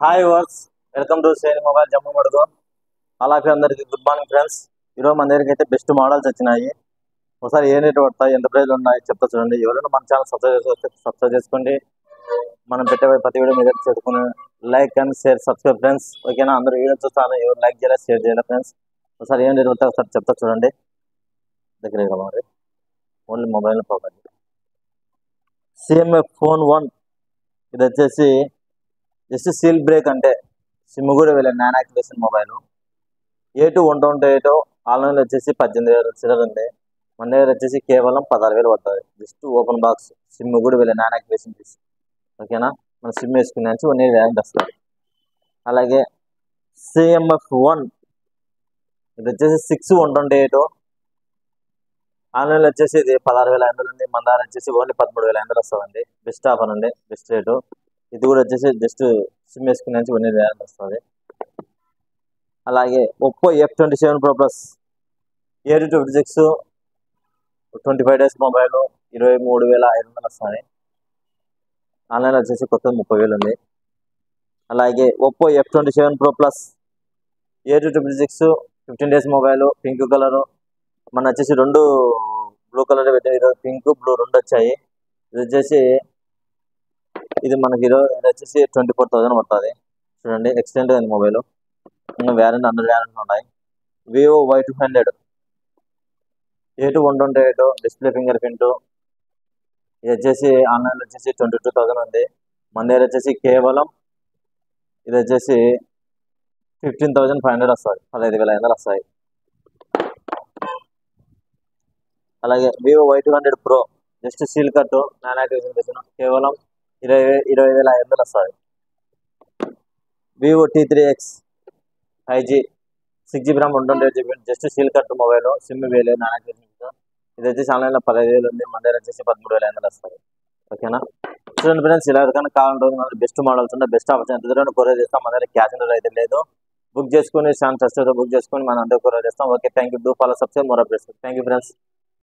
Hi వర్స్, welcome to cell mobile Jammalamadugu. అలాగే అందరికి గుడ్ మార్నింగ్ ఫ్రెండ్స్. ఈరోజు మన దగ్గరికి అయితే బెస్ట్ మోడల్స్ వచ్చినాయి. ఒకసారి ఏ రేట్ పడతాయి, ఎంత ప్రైస్ ఉన్నాయి చెప్తా చూడండి. ఎవరైనా మన ఛానల్ సబ్స్క్రైబ్ చేసుకోండి. మనం పెట్టే ప్రతి వీడియో మీరు చేసుకుని like and share subscribe friends. ఓకేనా? అందరూ వీడియో చూస్తారు, ఎవరు లైక్ చేయాలి షేర్ చేయాలి ఫ్రెండ్స్. ఒకసారి ఏం రేట్ పడతాయి ఒకసారి చెప్తా చూడండి. దగ్గర మరి only mobile property CMF phone 1. ఇది వచ్చేసి జస్ట్ సీల్ బ్రేక్ అంటే సిమ్ కూడా వెళ్ళే నాన్ యాక్టివేషన్ మొబైల్. A2 128 ఆన్లైన్లో వచ్చేసి 18,000 చిల్లర ఉంది. మన దగ్గర వచ్చేసి కేవలం 16,000 పడుతుంది. జస్ట్ ఓపెన్ బాక్స్ సిమ్ కూడా వెళ్ళే నాన్ యాక్టివేషన్ పీస్. ఓకేనా? మన సిమ్ వేసుకునే 1 year వ్యారంటీ వస్తుంది. అలాగే CMF1 ఇది వచ్చేసి 6 128 ఆన్లైన్లో వచ్చేసి ఇది 16,500 ఉంది. మన దగ్గర వచ్చేసి ఓన్లీ 13,500 వస్తుందండి. బెస్ట్ ఆఫర్ అండి, బెస్ట్ రేటు. ఇది కూడా వచ్చేసి జస్ట్ సిమ్ వేసుకునే 1 year వ్యారంటీ వస్తుంది. అలాగే Oppo F27 Pro Plus 856 25 days mobile 23,500 వస్తుంది. ఆన్లైన్లో వచ్చేసి కొత్త 30,000 ఉంది. అలాగే Oppo F27 Pro Plus 856 15 days mobile pink colour. మన వచ్చేసి 2 బ్లూ కలర్ పెట్టాయి. ఈరోజు పింక్ బ్లూ 2 వచ్చాయి. ఇది వచ్చేసి ఇది మనకి ఇది వచ్చేసి 24,000 పడుతుంది. చూడండి, ఎక్స్టెండ్ అయింది మొబైల్. ఇంకా వ్యారంటీ అండర్ వ్యారంటీ ఉన్నాయి. Vivo Y200 A2 128 display finger print. ఇది వచ్చేసి ఆన్లైన్లో వచ్చేసి 22,000 ఉంది. మన దగ్గర వచ్చేసి కేవలం ఇది వచ్చేసి 15,500 వస్తుంది. 15,500 వస్తాయి. అలాగే Vivo Y200 Pro just seal cut non activation కేవలం 20,500 వస్తుంది. Vivo T3X 5G 6GB RAM 128GB just seal cut mobile SIM వేలే నాన్ యాక్టివేషన్. ఇది వచ్చేసి ఆన్లైన్లో 15,000 ఉంది. మన దగ్గర వచ్చేసి 13,500 వస్తుంది. ఓకేనా? చూడండి ఫ్రెండ్స్, ఇలా ఎవరికైనా కావాలంటే మన బెస్ట్ మోడల్స్ ఉన్నాయి, బెస్ట్ ఆపర్చునిటీ ఎంత కొరియర్ చేస్తాం. మన దగ్గర క్యాష్ ఆన్ అయితే లేదు. బుక్ చేసుకుని ఛాన్స్ బుక్ చేసుకుని మనం అంతా కొరియర్ చేస్తాం. Okay, thank you. Do follow subscribe more updates. Thank you friends.